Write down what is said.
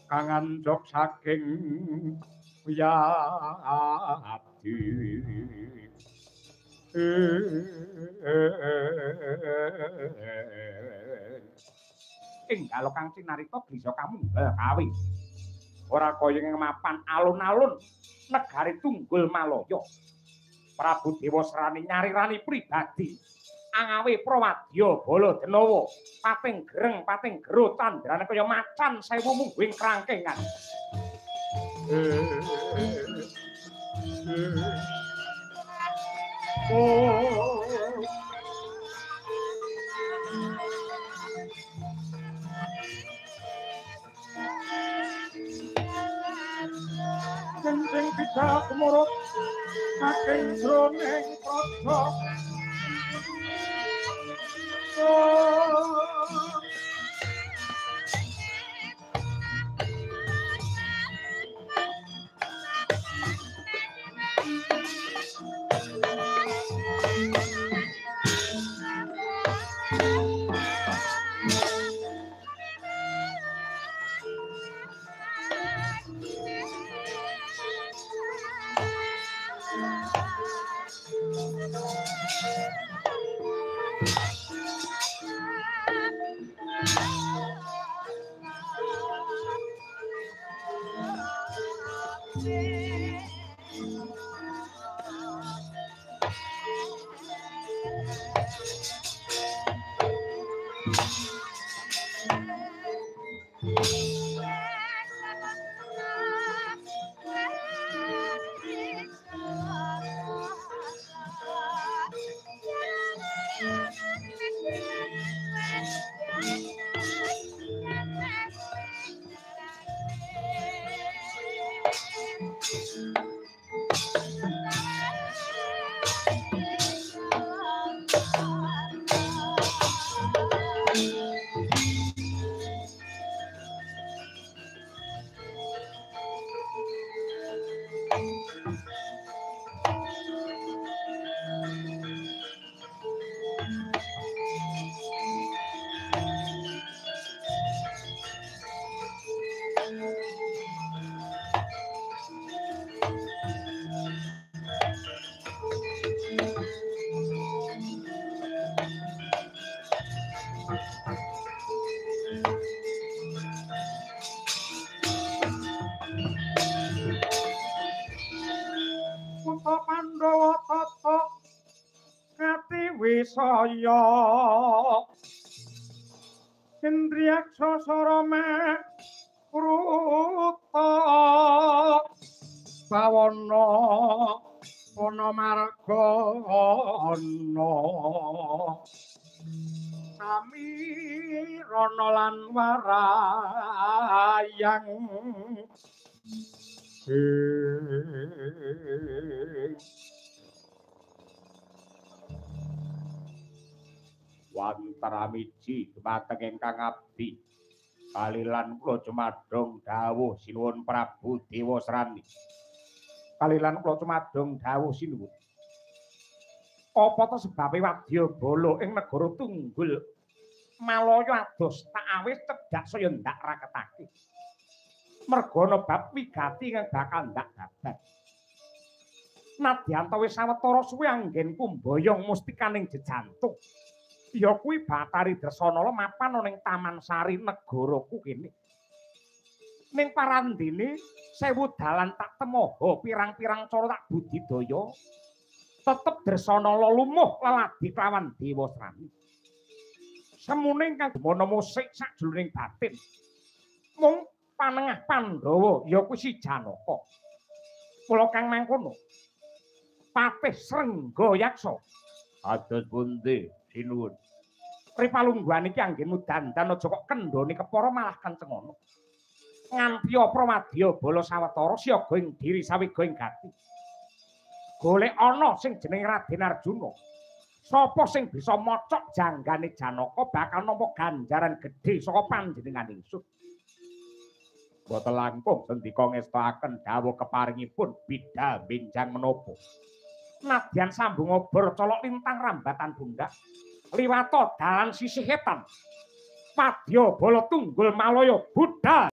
kang anjok saking wiyadi enggal kang cinarita bisa kamunggal kawi ora kaya ing mapan alun-alun negari Tunggul Malaya Prabu Dewa Srani nyarirani pribadi angawe Prawadya Baladanawa pating gereng pating gero tandrane kaya macan 1000 mungguing krangkengan Kencing bisa kemurut saking jroning praja Kutha Pandhawa tata ngati wisaya Indriyaksa sarame kruta bawana ana margana sami rana lan warayang wantara miji dumateng ingkang abdi kalilan kula cumadong dawuh sinuwun Prabu Dewa Srani kalilan kula cumadong dawuh sinuwun apa to sebabe wadyabala ing negara Tunggul Malaya ados tak awis cedhak saya ndak raketake merga ana bab wigati kang bakal ndak babar nadyan wis sawetara suwe anggen kumbayong mustikaning jejantung ya kuwi Batari Dresanala mapan ana ning Taman Sari negaraku kene. Ning parandene 1000 dalan tak temoho pirang-pirang cara tak budidaya. Tetep Dresanala lumuh leladi klawan Dewa Srani. Semune ingkang demana musik sajroning batin. Mung panengah Pandhawa ya kuwi si Janaka. Mula kang mangkono. Patih Srenggayaksa. Ados pundi sinuwun. Ripalungguhan iki anggenmu dandan aja kok kendhane kepara malah kenceng ngono. Nganti Prawadya bala sawetara siaga ing diri sawiga ing gati. Golek ana sing jenenge Raden Arjuna. Sapa sing bisa mocok janggane Janaka bakal nampa ganjaran gedhe saka panjenengan ingsun. Boten langkung sendika ngestakaken dawuh keparingipun bidhal benjang menapa. Nadyan sambung obor colok lintang rambatan pundak. Liwata dalan sisih etan. Wadyabala Tunggul Malaya budhal